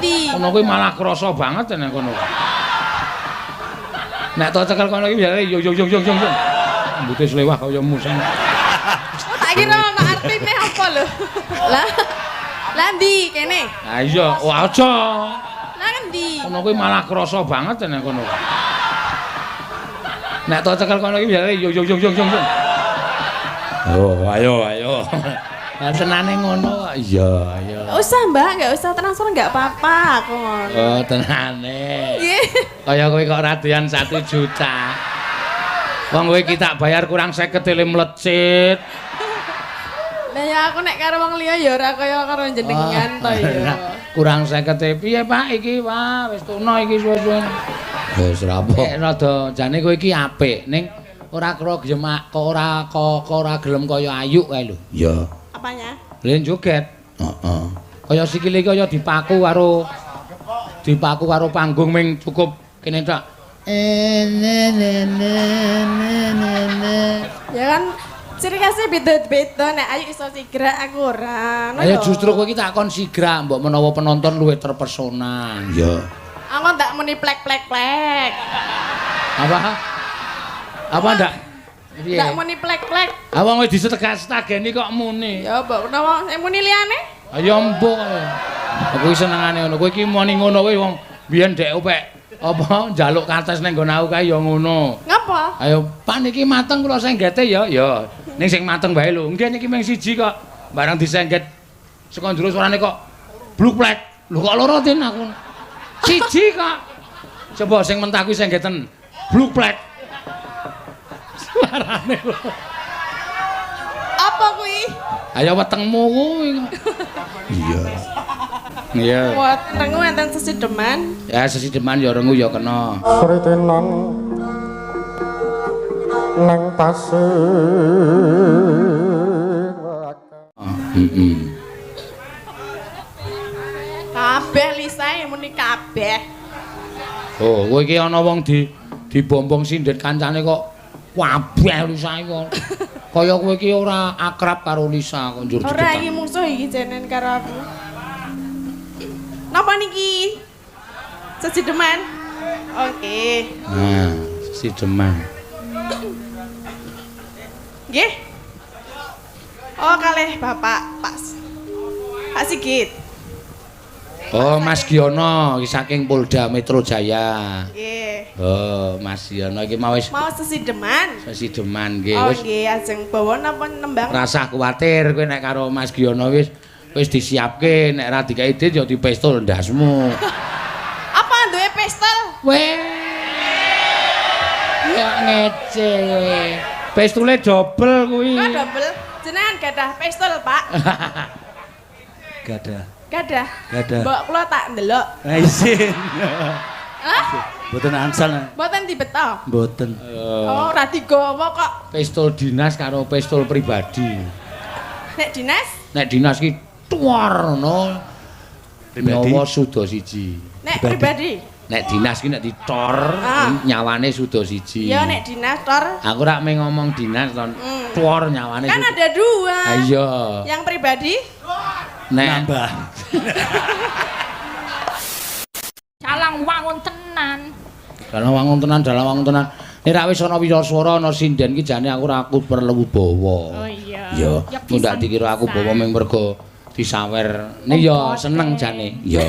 ndi? Kono kuwi malah krasa banget nek kono. Nek to cekel kono iki biasane yo. Mbute slewah kaya musang. Tak kira ono artine apa lho. Lah ndi kene? Lah iya, aja. Lah endi? Kono kuwi malah krasa banget nek kono. Nek to cekel kono iki biasane yo. Oh, ayo. Lah senane ngono kok. Iya. Usah Mbak, enggak usah transfer enggak apa-apa aku ngono. Oh, tenane. Nggih. Kaya kowe kok radian 1 juta. Wong kowe iki tak bayar kurang 50 ele mlecit. Lah ya aku nek karo wong liya ya ora kaya karo jenengan to ya. Kurang 50 piye Pak iki, Pak? Wis tuna iki suwe-suwe. Wis rampok. Rada jane kowe iki apik ning ora kira gemak kok ora gelem kaya Ayu kae lho. Iya. Apanya? Lha joget. Heeh. Kaya sikile kaya dipaku karo panggung ming cukup kene tok. Ya kan ciri khasnya beda-beda nek Ayu iso sigra aku ora. Ayo justru kowe iki tak kon sigra mbok menawa penonton luwih terpesona. Iya. Aku ndak muni plek-plek-plek. Apa ndak? Piye? Ndak muni plek-plek. Apa wis disetegas-setageni kok muni? Ya mbok menawa muni liyane? Ayo mbok. Aku iki senengane ngono. Kowe iki muni ngono kowe wong biyen ndek opek apa njaluk kates ning nggon aku kae ya ngono. Ngapa? Ayo Pak niki mateng kula senggete ya. Ya. Ning sing mateng bae lho. Nggih niki mung siji kok. Barang disengget saka njero suarane kok bluk-plek. Lho kok loro tin aku. Siji kok. Coba sing mentah kuwi senggeten. Bluk-plek. Suarane lho. Apa kuwi? Ayo wetengmu kuwi. Iya. Iya. Wah, rengu enten sesideman. Ya sesideman ya rengu ya kena. Sritenan nang pasir. Heeh. Kabeh lisae muni kabeh. Oh, kowe iki ana wong dibombong sindet kancane kok kabeh lisae kok. Kaya kowe iki ora akrab karo Lisa kok njur Ora iki dicetak. musuh iki jenen karo aku. Napa niki? Sesideman. Oke. Nah, si Deman. Nggih. Oh, kalih Bapak Pak Sigit. Oh, Mas Giono iki saking Polda Metro Jaya. Nggih. Oh, Mas Giono iki mau wis Mau sesideman. Deman nggih Oh, wis. nggih, ajeng bawa napa nembang? Rasah kuwatir kowe nek karo Mas Giono wis disiapke nek ra dikai dit ya dipestol ndasmu. Apa duwe pistol? Weh. Ya ngece kowe. Pestule dobel kuwi. Kok double? Jenengan gadah pistol, Pak? Gadah. Gadah. Gadah. Mbok kula tak ndelok. Isin. Hah? Mboten angsal. Mboten dibeto. Mboten. Oh, ora digawa kok. Pistol dinas karo pistol pribadi. Nek dinas? Nek dinas ki tuar ngono. Pribadi? Nyawa suda siji. Nek pribadi? Nek dinas ki nek ditor nyawane suda siji. Ya nek dinas tor. Aku rak meng ngomong dinas ton. Tuar nyawane. Kan ada dua. Ah, iya. Yang pribadi? Nek Nambah. Calang wangun tenan. dalang wangun tenan. Nek rak wis ana wiraswara ana sinden ki jane aku perlu bawa. Oh iya. Ya, Ya ndak dikira aku bawa mung mergo disawer. Nek ya seneng jane. Ya.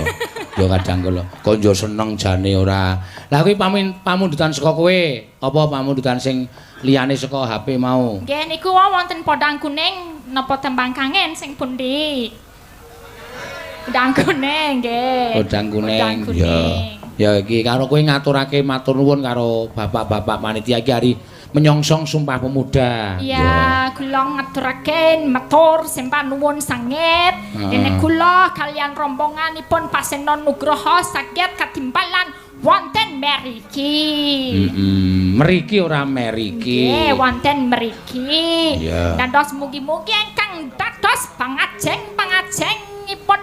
Ya kadang kala konjo seneng jane ora. Lah kuwi pamundutan saka kowe, apa pamundutan sing liyane saka HP mau? Nggih niku wonten podang kuning napa tembang kangen sing pundi? Podang kuning nggih. Podang kuning. Podang kuning. Ya iki karo kowe ngaturake matur nuwun karo bapak-bapak panitia iki hari menyongsong Sumpah Pemuda. Ya, kula ngaturaken matur sembah nuwun sanget. Dene kula kalian rombonganipun Pasenon Nugroho saged katimbalan wonten mriki. Mriki ora meriki. Nggih, wonten mriki. Iya. Dados mugi-mugi ingkang dados pangajeng-pangajengipun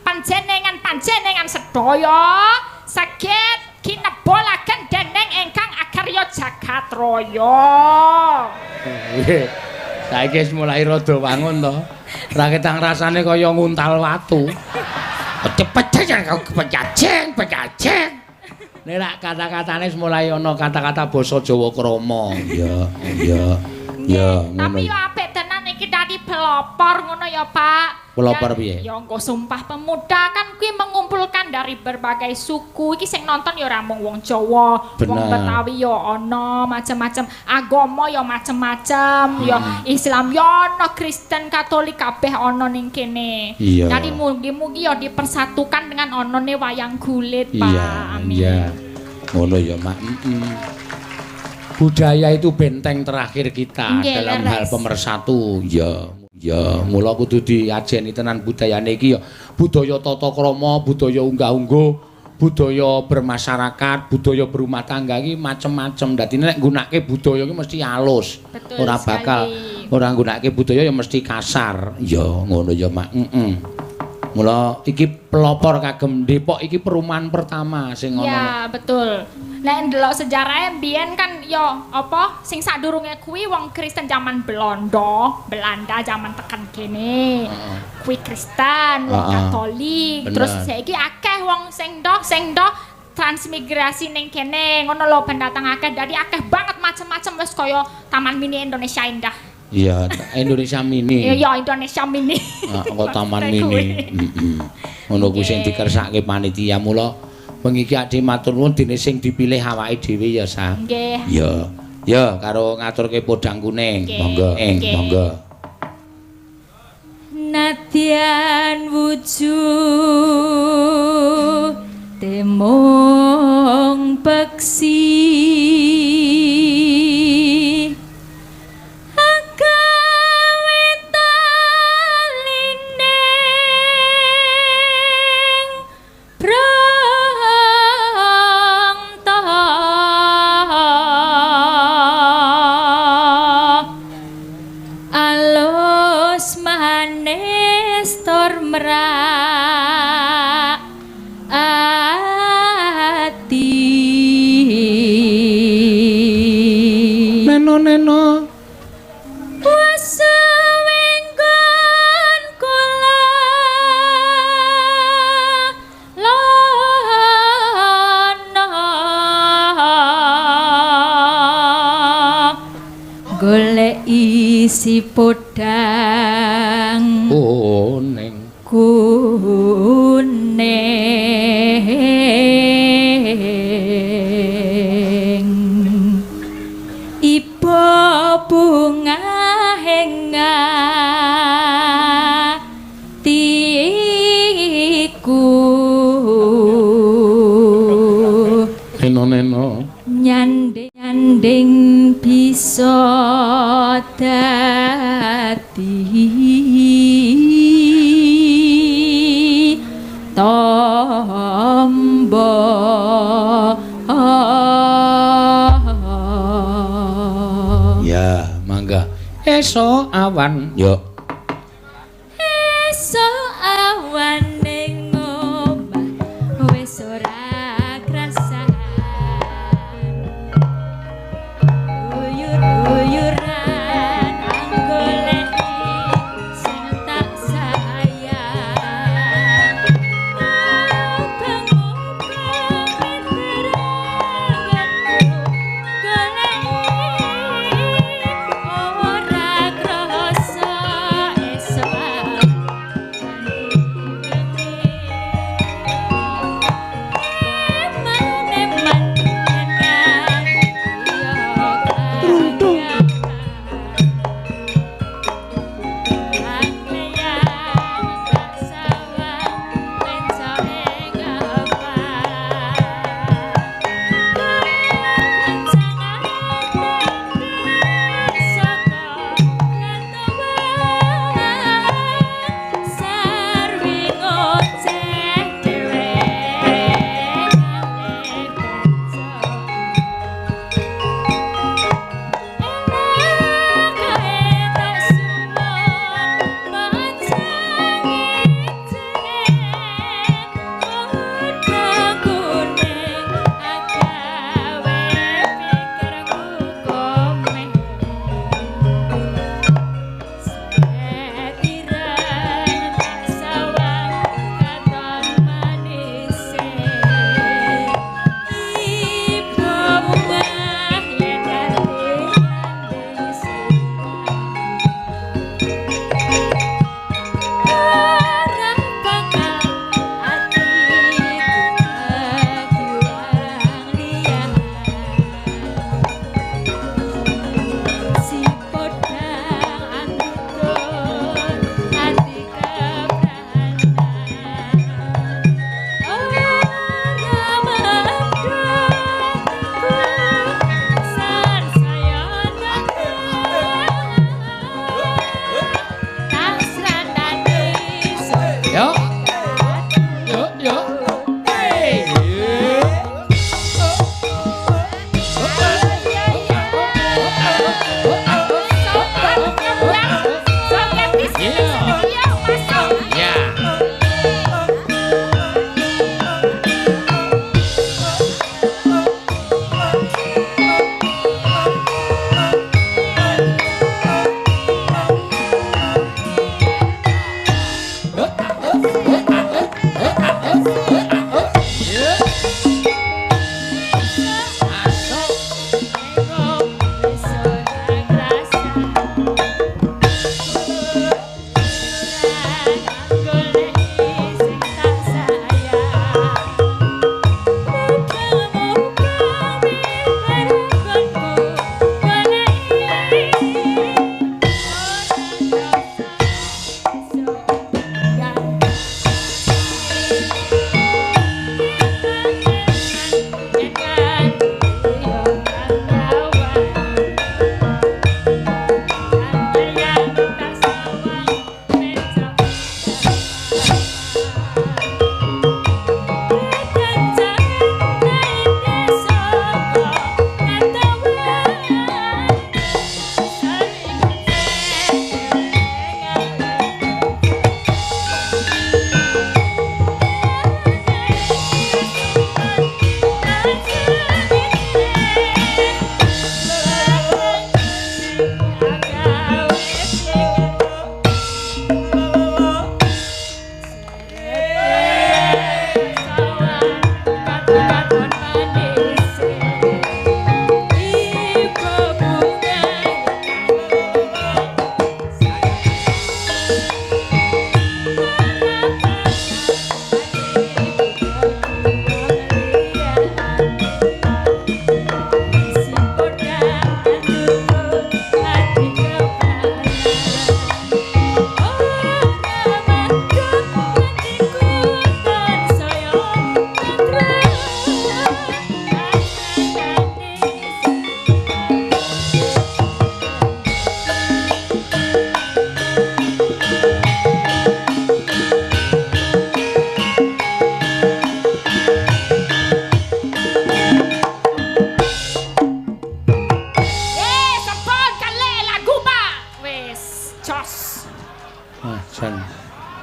panjenengan sedaya saged kinebolaken dening ingkang akarya jagat raya. Saiki wis mulai rada wangun to. Ra ketang rasane kaya nguntal watu. Cepet kau pejajeng. Nek kata-katane mulai ana kata-kata basa Jawa krama. Ya, tapi yo apik tenan iki dadi pelopor ngono ya, Pak. Pelopor piye? Ya engko Sumpah Pemuda kan kuwi mengumpulkan dari berbagai suku. Iki sing nonton ya ora mung wong Jawa, wong Betawi ya ana, macam-macam agama ya macam-macam, ya Islam ya ana, Kristen, Katolik kabeh ana ning kene. Jadi mugi-mugi ya dipersatukan dengan onone wayang kulit, Pak. Amin. Iya. Ngono ya, Mak. Budaya itu benteng terakhir kita dalam hal pemersatu. Ya, mula kudu diajeni tenan budayane iki ya. Budaya tata krama, budaya unggah-ungguh, budaya bermasyarakat, budaya berumah tangga iki macem-macem. Dadi nek nggunakake budaya iki mesti halus. Ora bakal ora nggunakake budaya ya mesti kasar. Ya, ngono ya, Mak. Mula iki pelopor kagem Depok iki perumahan pertama sing ana. Ya, betul. Nek ndelok sejarahe mbiyen kan ya apa sing sadurunge kuwi wong Kristen zaman Belanda zaman tekan kene. Kuwi Kristen, wong Katolik. Terus saiki akeh wong sing do transmigrasi ning kene ngono lho pendatang akeh. Dadi akeh banget macam-macam wis kaya Taman Mini Indonesia Indah. Iya, Indonesia Mini. Iya, Indonesia Mini. Kok Taman Mini. Ngono kuwi sing dikersake panitia mula wengi iki ade matur nuwun dene sing dipilih awake dhewe ya, Sa. Nggih. Ya, karo ngaturke podang kuning. Monggo, monggo. Nadyan wujud temong peksi Neno Wasewenggon kula lono golek isi podang kuning bunga hengatiku neno nyanding bisa dadi tombo esok awan yo esok awan ning omah wis ora krasan uyur-uyuran golek sing tak sayang bengok-bengok golek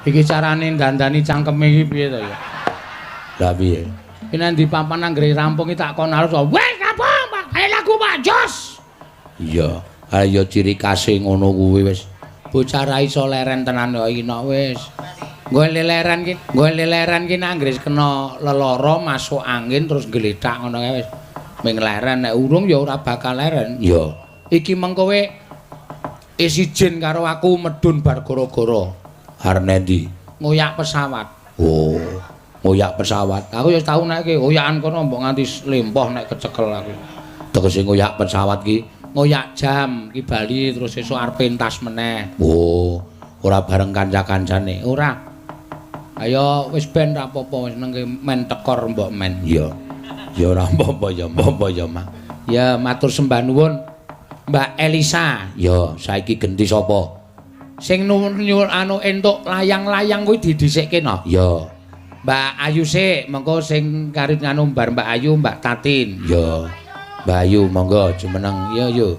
Iki carane dandani cangkeme iki piye to ya? Lah piye? Iki nek ndi papan anggere rampung iki tak kon harus wes rampung, Pak. Ayo lagu Pak Jos. Iya, ayo ciri khase ngono kuwi wis. Bocah ra iso leren tenan kok iki nok wis. Nggo leleran ki nek anggere kena lelara masuk angin terus gletak ngono kae wis. Ming leren nek urung ya ora bakal leren. Iya. Iki mengko kowe isijin karo aku medun bar gara-gara arep ndi? ngoyak pesawat. Oh, ngoyak pesawat. Aku ya tau nek ki ngoyakan kono mbok nganti lempoh nek kecekel aku. Tegese ngoyak pesawat ki ngoyak jam ki bali terus esuk arep pentas meneh. Oh, ora bareng kanca-kancane. Ora. Ayo wis ben ra apa-apa wis nengke men tekor mbok men. Iya. Ya ora apa-apa ya, apa ya, Mak. Ya matur sembah nuwun Mbak Elisa. Ya, saiki genti sapa? Sing nyuwun anu entuk layang-layang kuwi didhisikke no. Ya. Mbak Ayu sik, mengko sing karit nganu Mbak Ayu, Mbak Tatin. Ya. Mbak Ayu monggo jumeneng. Ya yo.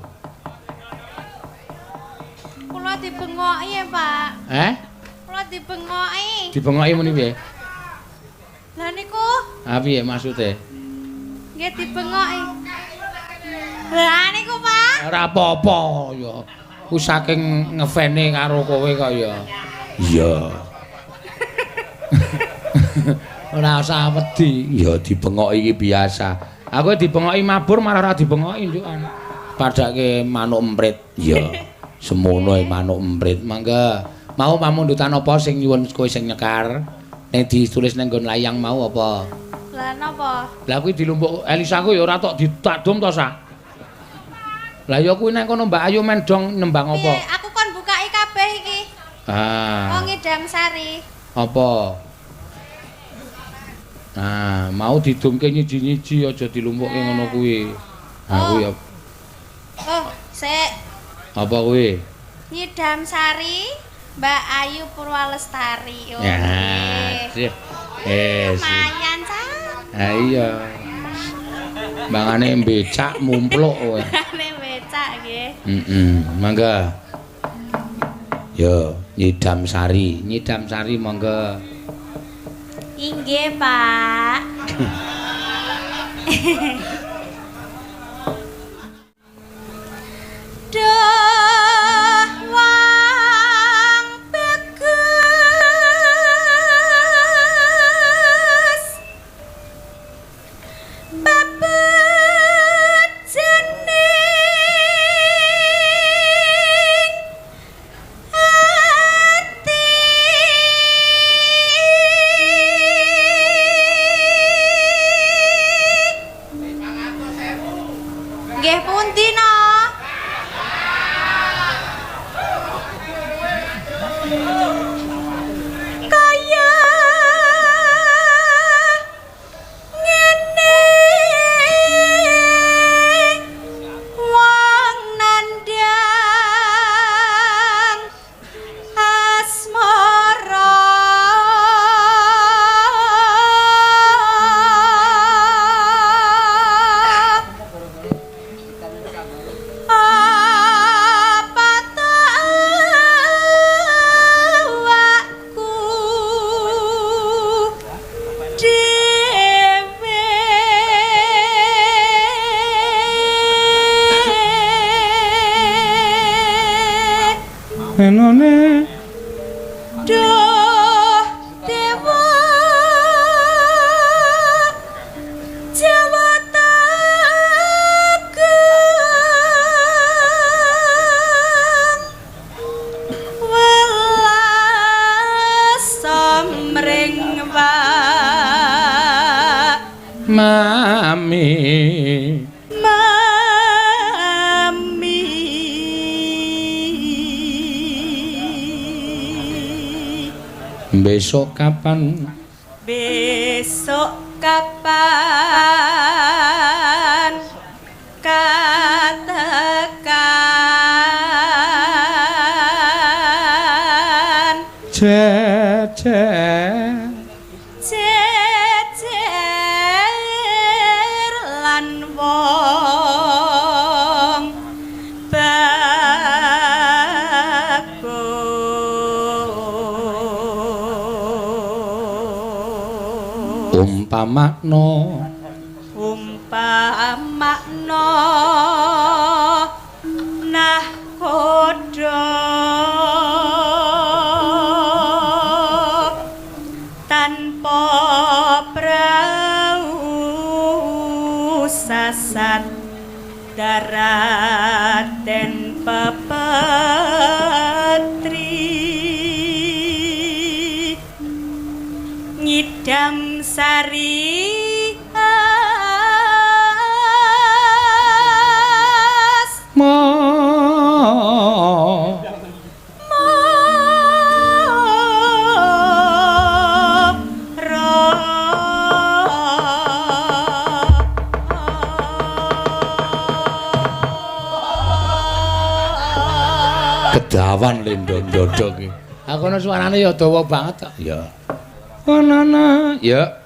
Kula dibengoki ya, Pak. Kula dibengoki. Dibengoki muni piye? Lah niku. Ah piye maksude? Nggih dibengoki. Lah niku, Pak. Ora apa-apa ya. Ku saking ngefene karo kowe kok ya. Iya. Ora usah wedi. Ya dibengoki iki biasa. Aku dibengoki mabur malah ora dibengoki njukan. Padake manuk emprit. Ya. Semono manuk emprit. Mangga. Mau pamundutan apa sing nyuwun kowe sing nyekar? Ning ditulis ning nggon layang mau apa? Lah napa? Lah kuwi dilumpuk Elisa ku ya ora tok ditadum to sa. Lah ya kuwi nang kono Mbak Ayu men dong nembang apa? Piye? Aku kon bukai kabeh iki. Ah. Wong Ngidam Sari. Apa? Nah, mau didumke nyiji-nyiji aja dilumpukke ngono kuwi. Ha kuwi ya. Oh, sik. Apa kuwi? Ngidam Sari, Mbak Ayu Purwalestari. Oh, Ya. nggih. Lumayan, Cak. Ha iya. Mangane becak mumpluk kowe. Mangane becak nggih. Mangga. Ya, Nyidam Sari. Nyidam Sari mangga. Inggih, Pak. Duh wang begus Senone Duh dewa Jawa Tagung welas samring mami besok kapan katakan jejer lan wong umpamakna nah kodho tanpa prau sasat daraten pepetri ngidam sari kedawan lendong-dodok iki. Aku ana suarane ya dawa banget kok. Ya. Onana, ya.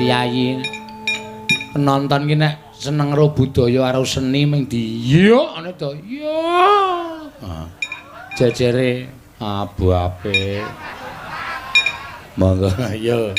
Piyayi penonton ki nek seneng karo budaya karo seni ming diyokne to. Iya. Jejere abu apik. Monggo ya.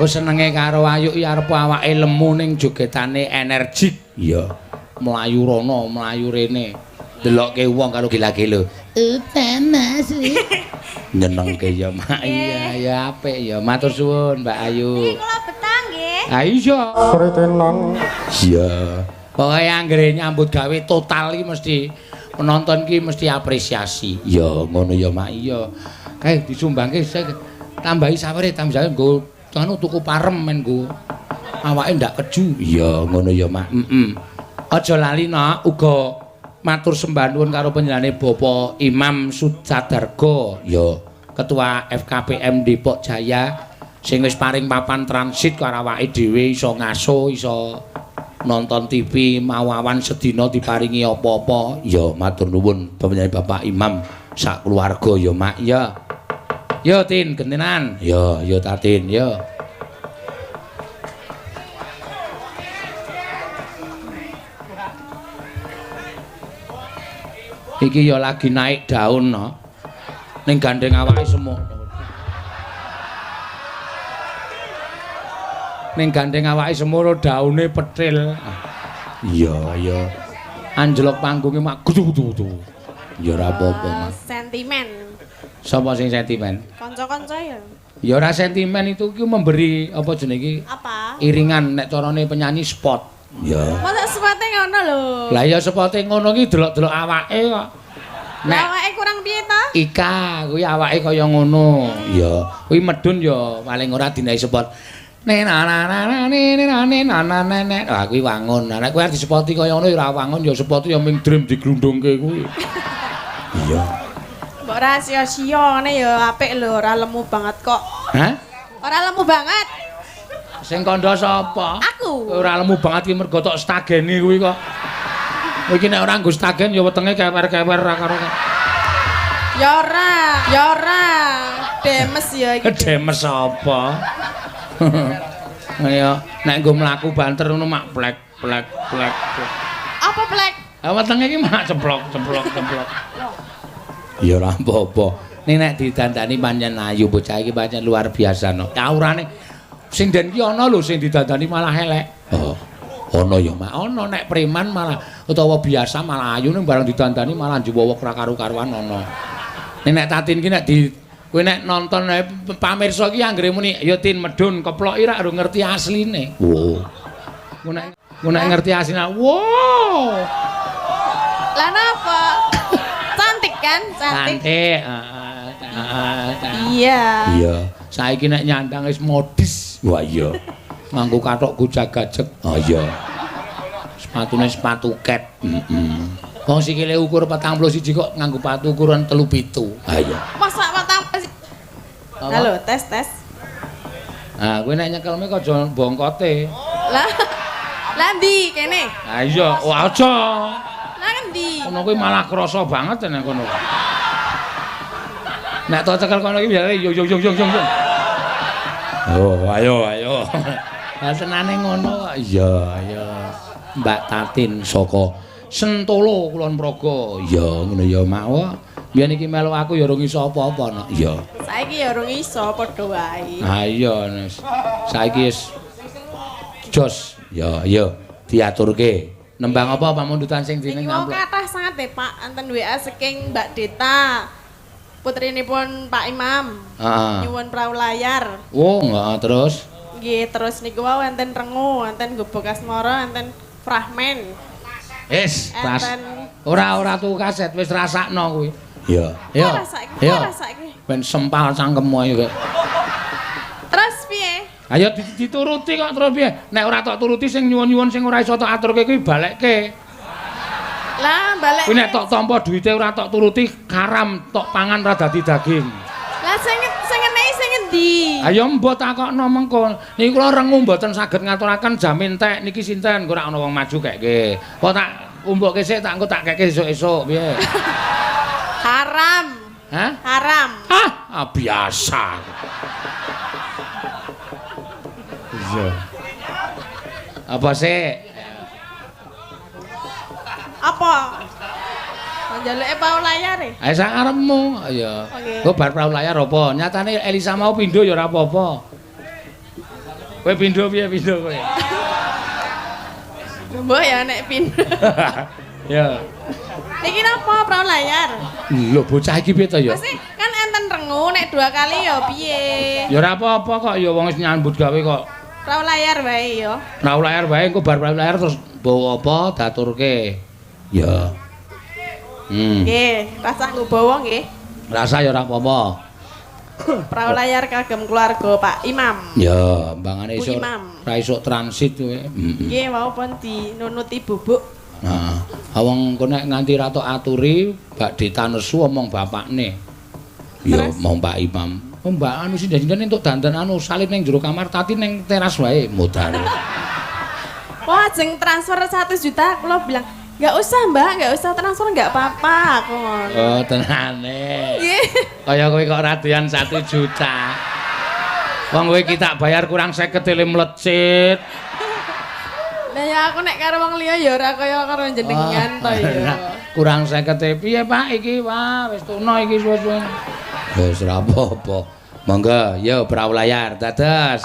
senenge karo Ayu iki arep awake lemu ning jogetane energik. Iya. Melayu rono, melayu rene. Delokke wong karo gila-gila. Panas. Nyenengke ya, Mak. Iya, ya apik ya. Matur suwun, Mbak Ayu. Kula betah nggih. Ha iya. Sritenan Iya. Pokoke anggere nyambut gawe total iki mesti penonton ki mesti apresiasi. Ya, ngono ya, Mak. Iya. Kae disumbangke saya tambahi sawere tambahi nggo anu tuku parem men nggo awake ndak keju. Iya, ngono ya, Mak. Aja lali nak uga matur sembah nuwun karo panjenengane Bapak Imam Sujadarga ya Ketua FKPM Depok Jaya sing wis paring papan transit karo awake dhewe iso ngaso iso nonton TV mawawan sedina diparingi apa-apa ya matur nuwun panjenengan Bapak Imam sak keluarga ya Mak ya. Ya Tin gentenan. Ya Tatin ya. Iki ya lagi naik daun no. Ning gandeng awake semut. Ning gandeng awake semut daune petril. Iya. Anjlok panggunge mak gudu-gudu. Ya ora apa-apa, Mak. Sentimen. Sapa sing sentimen? Kanca-kanca ya. Ya ora sentimen itu ki memberi apa jenenge iki? Apa? Iringan nek carane penyanyi spot. Ya. Masa sepate ngono lho. Lah ya sepote ngono ki delok-delok awake kok. Nek Awake kurang piye ta? Ika kuwi awake kaya ngono. Ya. Kuwi medun ya paling ora dinaik spot. Wah kuwi wangun. Nek kuwi arep disepoti kaya ngono ya ora wangun ya sepoti ya ming dream diglundungke kuwi. Iya. Mbok rahasia-sia ngene ya apik lho, ora lemu banget kok. Hah? Ora lemu banget. Sing kandha sapa? Aku. Ora lemu banget ki mergo tok stageni kuwi kok. Kowe iki nek ora nggo stagen ya wetenge kewer-kewer ra karo. Ya ora. Demes ya iki. Demes apa? Ayo, nek nggo mlaku banter ngono mak plek. Apa plek? Ah wetenge iki mak ceplok. Ya ora apa-apa. Nek didandani pancen ayu bocah iki pancen luar biasa no. Aurane sing den ki ana lho sing didandani malah elek. Oh. Ono ya, Mak. Ana nek preman malah utawa biasa malah ayu ning barang didandani malah njuwowok ra karu-karuan ana. Nek Tatin ki nek di kowe nek nonton pamirsa ki anggere muni ya Tin medun keploki ra ngerti asline. Wow. Ku nek ngerti asline. Wow. Lah napa? Cantik kan? Cantik. Cantik. Iya. Iya. Saiki nek nyandang wis modis. Wah iya. Nganggo kathokku jag-gajeg. Oh iya. Sepatune sepatu ket. Wong sikile ukur 41 kok nganggo patu ukuran 37. Ah iya. Masa matang sih. Halo, tes. Nah, kowe nek nyekelme kok aja bongkote. Lah ndi kene? Ha iya, aja. Lah endi? Kono kuwi malah krasa banget nek kono. Nek to cekel kono iki biasane yo. Oh, ayo. Lah senane ngono kok. Iya. Mbak Tatin saka Sentolo Kulon Progo. Iya, ngono ya, Mak. Wah, biyen iki melu aku ya urung iso apa-apa no. Iya. Saiki ya urung iso padha wae. Ha iya, Nes. Saiki wis jos. Ya, iya. Diaturke. Nembang apa pamundutan sing Niki dene mau ngamplok. kathah sangat deh Pak, enten WA saking Mbak Deta. Putrinipun Pak Imam. Heeh. Nyuwun prau layar. Oh, enggak terus. Nggih, terus niku wau enten Rengu, enten Gubuk Asmara, enten Fragmen. Ras. Enten Ora tuku kaset, wis rasakno kuwi. Iya. Yo. Yo. Rasake. Ben sempal cangkemmu ayo. Terus piye? Ayo dituruti kok terus piye? Nek ora tok turuti sing nyuwun-nyuwun sing ora iso tok aturke kuwi balekke. Lah balik. Kuwi nek tok tampa duwite ora tok turuti karam tok pangan ra dadi daging. Lah sing enehi sing endi? Ayo mbok takokno mengko. Niki kula rengu mboten saged ngaturaken jam entek niki sinten kok ora ana wong maju keke. Kok tak umbuke sik tak engko tak keke esuk-esuk piye? Haram. Hah? Haram. Biasa. Iya. Apa sih? Apa? Njaluke pau layar e. Ayo sak arepmu. Iya. Oke. Kok bar prau layar apa? Nyatane Elisa mau pindho ya ora apa-apa. Kowe pindho piye pindho kowe? Mbok ya nek pin. Ya. Niki napa perahu layar? Lho bocah iki piye to ya? Masih kan enten rengu nek 2 kali ya piye? Ya ora apa-apa kok ya wong wis nyambut gawe kok. Perahu layar wae ya. Perahu layar wae engko bar perahu layar terus bawa apa daturke. Ya. Nggih, rasa nggo bawa nggih. Rasa ya ora apa-apa. Perahu layar kagem keluarga Pak Imam. Ya, mbangane Bu iso Imam. ra iso transit kowe. Nggih, wau pun dinunuti bubuk. Nah, awang kok nek nganti ra tok aturi, badhe tanesu omong bapakne. Ya, mau Pak Imam. Oh, Mbak anu sinten entuk dandan anu salin ning jero kamar tati ning teras wae modal. Oh, ajeng transfer 1 juta kula bilang, "Enggak usah, Mbak, enggak usah transfer, enggak apa-apa." Aku ngono. Oh, tenane. Nggih. Kaya kowe kok radian 1 juta. Wong kowe iki tak bayar kurang 50 tele mlecit. Lah ya aku nek karo wong liya ya ora kaya karo jenengan to ya. Kurang 50 piye Pak iki? Wah, wis tuna iki suwe-suwe. Wis ora apa-apa. Monggo, yo perahu layar dados.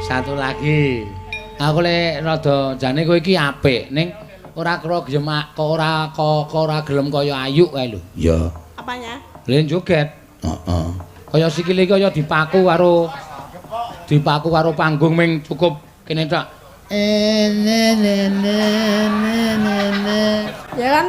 Satu lagi. Aku lek rada jane kowe iki apik ning ora kira gemak kok ora gelem kaya Ayu kae lho. Ya. Apanya? Lha joget. Heeh. Kaya sikile iki kaya dipaku karo panggung ming cukup kene tok. Ya kan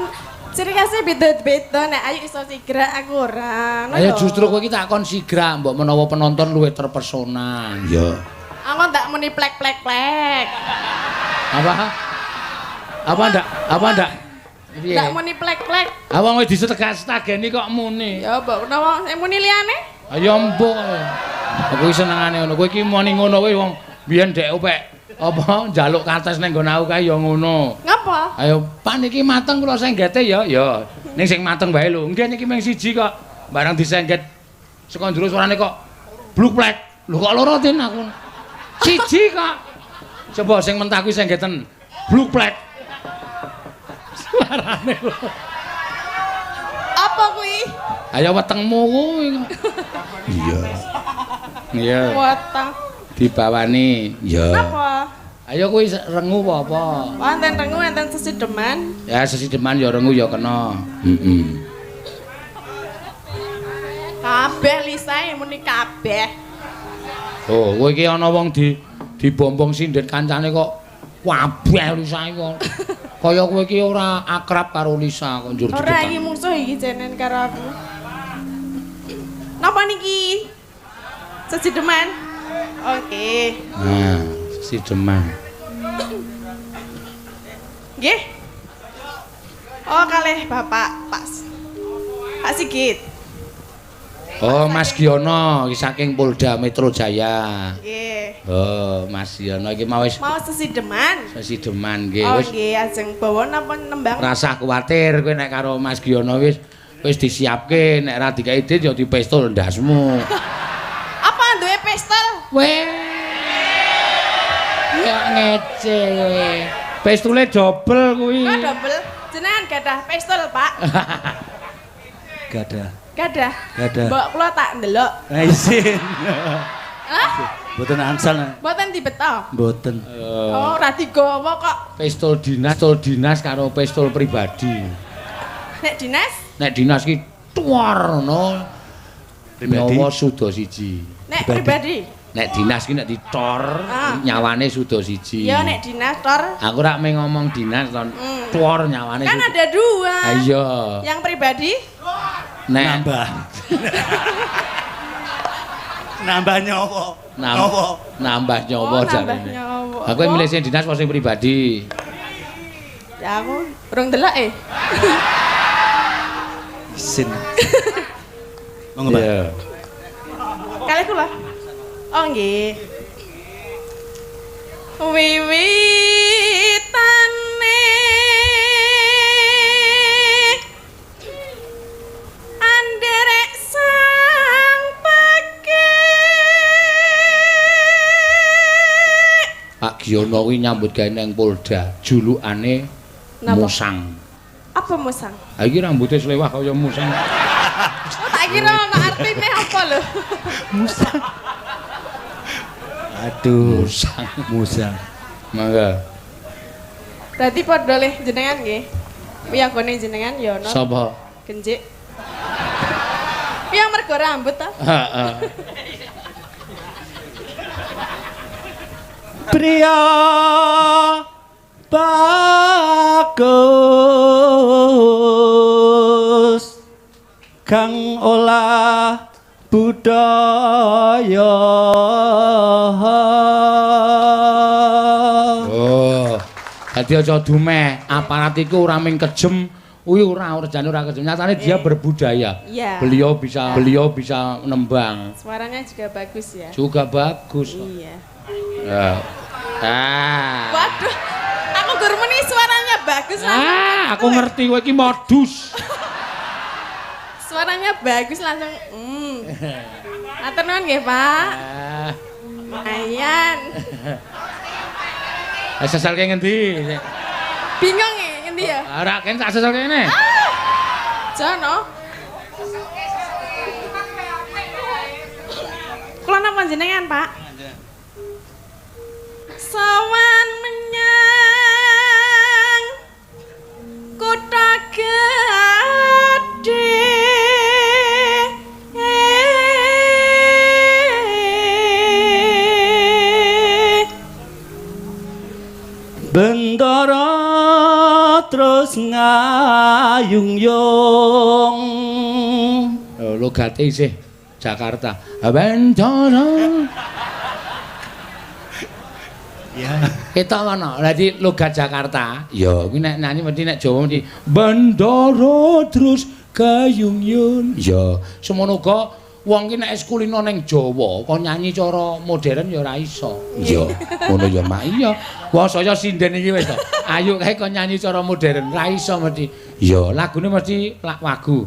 ciri khasnya beda-beda nek Ayu iso sigra aku ora. Ayo justru kowe iki tak kon sigra mbok menawa penonton luwih terpesona. Ya. Aku ndak muni plek-plek-plek. Apa? Apa ndak? Piye? Ndak muni plek-plek. Ah wong wis disetegak-setageni kok muni. Ya mbok menawa sing muni liyane. Ayo mbok. Aku senengane ngono. Kowe iki muni ngono kowe wong biyen dek opek apa njaluk kates ning nggon aku kae ya ngono. Ngapa? Ayo Pak niki mateng kula senggete ya. Ya ning sing mateng bae lho. Nggih niki mung siji kok. Barang disengget saka njero suarane kok bluk-plek. Lho kok loro tin aku. Siji kok. Coba sing mentah kuwi senggeten bluk-plek. Suarane lho. Apa kuwi? Ayo wetengmu kuwi kok. Iya. Iya. Weteng. Dibawani. Ya. Napa? Ayo kuwi rengu apa? Wonten rengu enten sesideman. Ya sesideman ya rengu ya kena. Heeh. Kabeh lisae muni kabeh. Oh, kowe iki ana wong dibombong sindet kancane kok wabeh lisae kok. Kaya kowe iki ora akrab karo Lisa kok njur Ora iki musuh iki jenen karo aku. Napa niki? Sesideman. Oke. Nah, si Deman. Nggih. Oh, kalih Bapak Pak Sigit. Oh, Mas Giono iki saking Polda Metro Jaya. Nggih. Oh, Mas Giono iki mau wis Mau sesideman. sesideman nggih. Oh, Wis nggih, ajeng bawa napa nembang? rasah kuwatir kowe nek karo Mas Giono wis disiapke nek ra dikai idin ya dipestol ndasmu. Apa duwe pistol? Weh. Ya ngece kowe. Pestule dobel kuwi. Kok double? Jenengan gadah pistol, Pak? Gadah. Gadah. Gadah. Mbok kula tak ndelok. Isin. Hah? Mboten angsal. Mboten dibeto. Mboten. Oh, ora digawa kok. Pistol dinas karo pistol pribadi. Nek dinas? Nek dinas ki tuar no. Pribadi? Nyawa suda siji. Nek pribadi. Nek dinas ki nek ditor nyawane suda siji. Ya nek dinas tor. Aku rak meng ngomong dinas ton tuar nyawane. Kan ada dua. Ah, iya. Yang pribadi? Nek Nambah. Nambah nyowo. Nyowo. nambah nyawa Oh, nambah jarene. nyawa. Aku milih sing dinas apa sing pribadi? Ya aku urung delok Isin. Monggo, Pak. Iya. Kali kula. Oh nggih. Wiwitane anderek sang peke. Pak Giono kuwi nyambut gawe nang Polda, julukane Napa? Musang. Apa musang? Ha iki rambute slewah kaya musang. Oh tak kira ana artine apa lho. Aduh. Musang. Musang. Mangga. Berarti padha le jenengan nggih. Piyambone jenengan ya ana Sapa? genjik. Piye mergo rambut ta? Heeh. Pria bagus kang olah budaya. Oh. Dadi aja dumeh, aparat iku ora mung kejem, kuwi ora rejane ora kejem. Nyatane dia berbudaya. Iya. Beliau bisa nembang. Suaranya juga bagus ya. Juga bagus. Iya. Ya. Ah. Waduh, aku gur muni suaranya bagus langsung. Aku ngerti kowe iki modus. Suaranya bagus langsung. Matur nuwun nggih, Pak. Ah. Ayan. Sesal ke ngendi? Bingung ya, ngendi ya? Ora kene tak sesal kene. Jono. Kula napa jenengan, Pak? Sowan menyang kutha gedhe. Bendara terus ngayung-yung. Logate isih Jakarta. Bendara. Iya. Ketok ngono. Lah di logat Jakarta, ya kuwi nek nyanyi mesti nek Jawa mesti Bandara terus gayung yun. Ya, semono uga wong ki nek kulino ning Jawa kok nyanyi cara modern ya ora iso. Ya, ngono ya Mak. Iya. Wong saya sinden iki wis to. Ayo kae kok nyanyi cara modern ra iso mesti. Ya, lagune mesti wagu.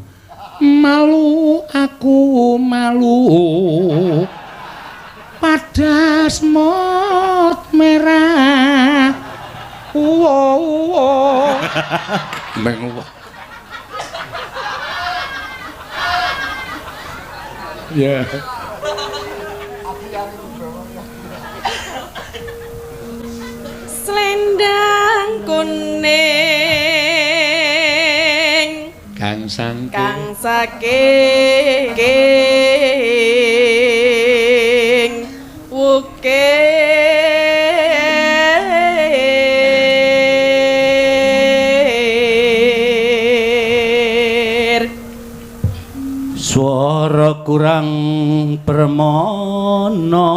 Malu aku malu pada semut merah. Menguwah. Ya. Selendang kuning Kang Sangki. kang saking wukir Suara kurang permono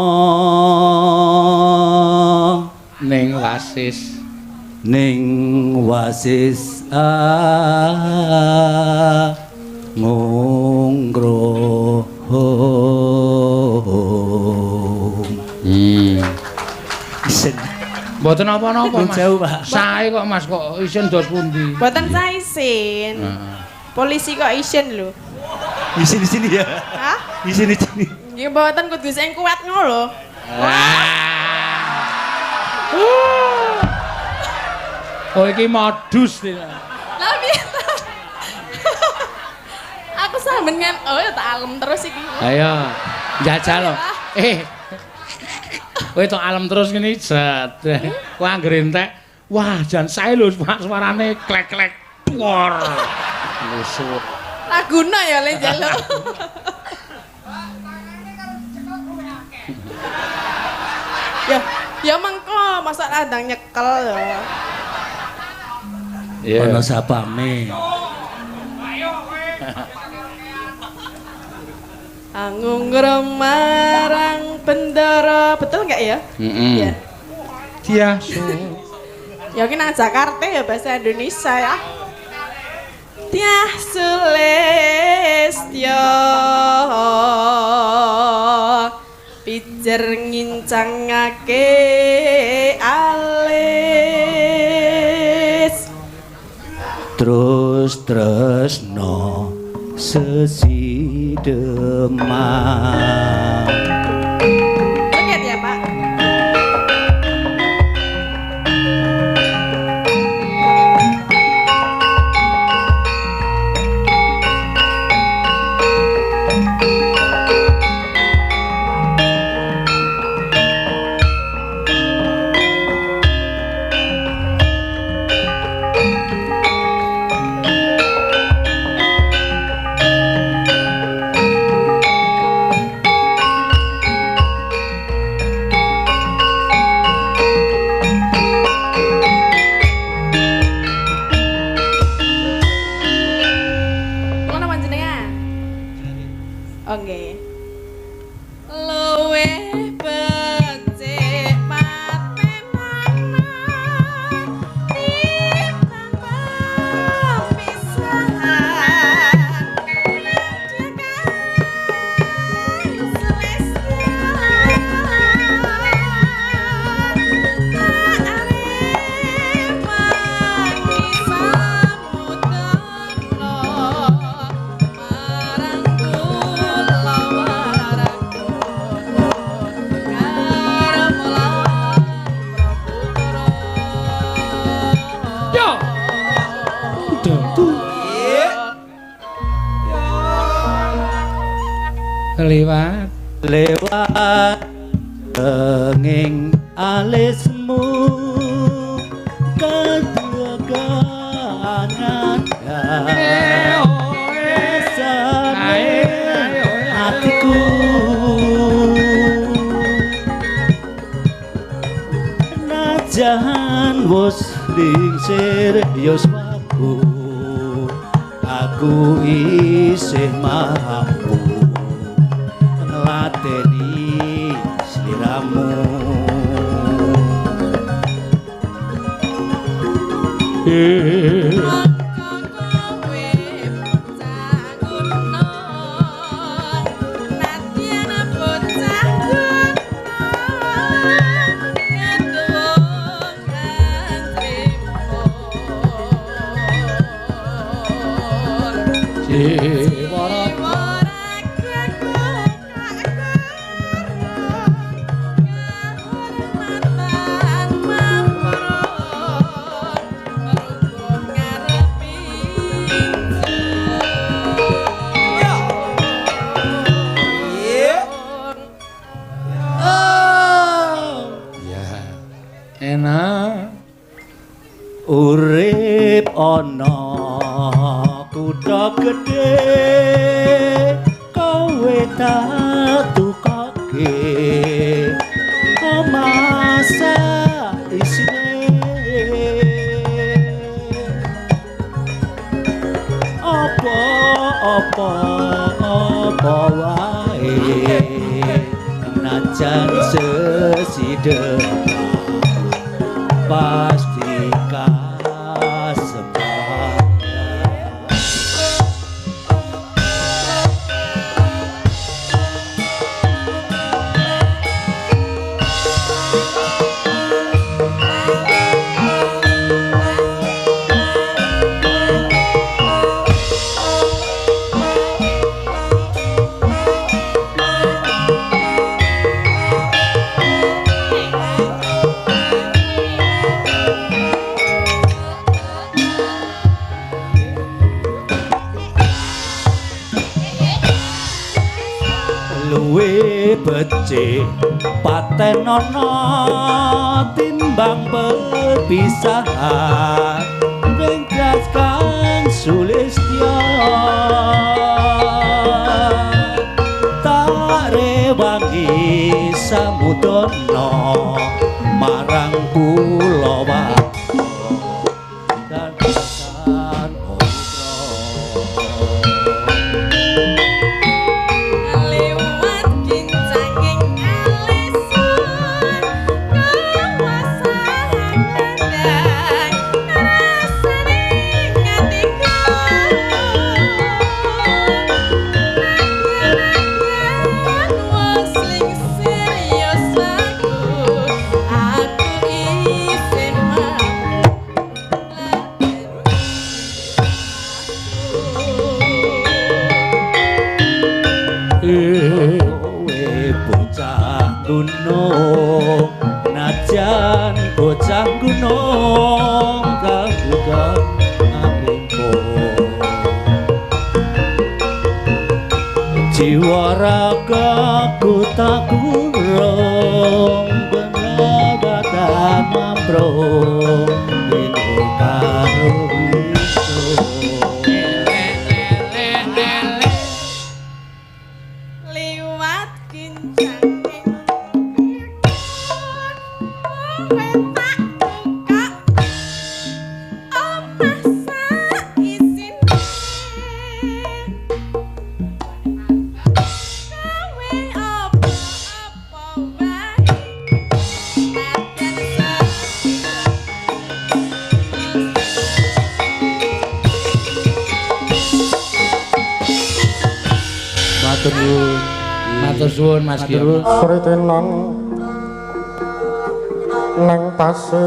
Ning Wasis. ning wasis ngongro. Isen. Mboten apa-apa Mas. Jauh, Pak. Sae kok Mas kok isin dos pundi? Boten saisin. Polisi kok isin lho. Isi di sini ya. Hah? Isi di sini. Nggih boten kudu sing kuat ngono lho. Oh iki modus iki. Lah piye ta? Aku sampean kan oh ya tak alem terus iki. Ayo, jajal lho. Kowe tok alem terus ngene jet. Kowe anggere entek. Wah, jan sae lho suarane klek-klek. Wor. Lusut. Laguna ya le njaluk. Ya mengko masa radang nyekel ya. Iya. Ono sapame. Angung marang bendara, betul nggak ya? Iya. Tiasu. Ya ki nang Jakarta ya bahasa Indonesia ya. Tiah Sulistyo pijer ngincangake alis Terus tresno sesi demam. Lihat ya Pak. Oke. Luwe becik patenan timbang pisahan Lewat Lewat tenging alismu kedua gangan esane hatiku najan wis lingsir yos aku isih mampu lateni sliramu Enak. Urip ana kutha gedhe kowe tatukake masa isine apa wae najan sesida pasti kasempatan. Luwe becik patenono timbang perpisahan ringkas kang sulistya tak rewangi samudana marang kulawarga dan pisan gunung najan bocah gunung kagugan ngrimpo jiwa ragaku tak kurung benebatan mamprong dino karo liwat kincang Matur suwun Mas Gio. Sritenan nang tasih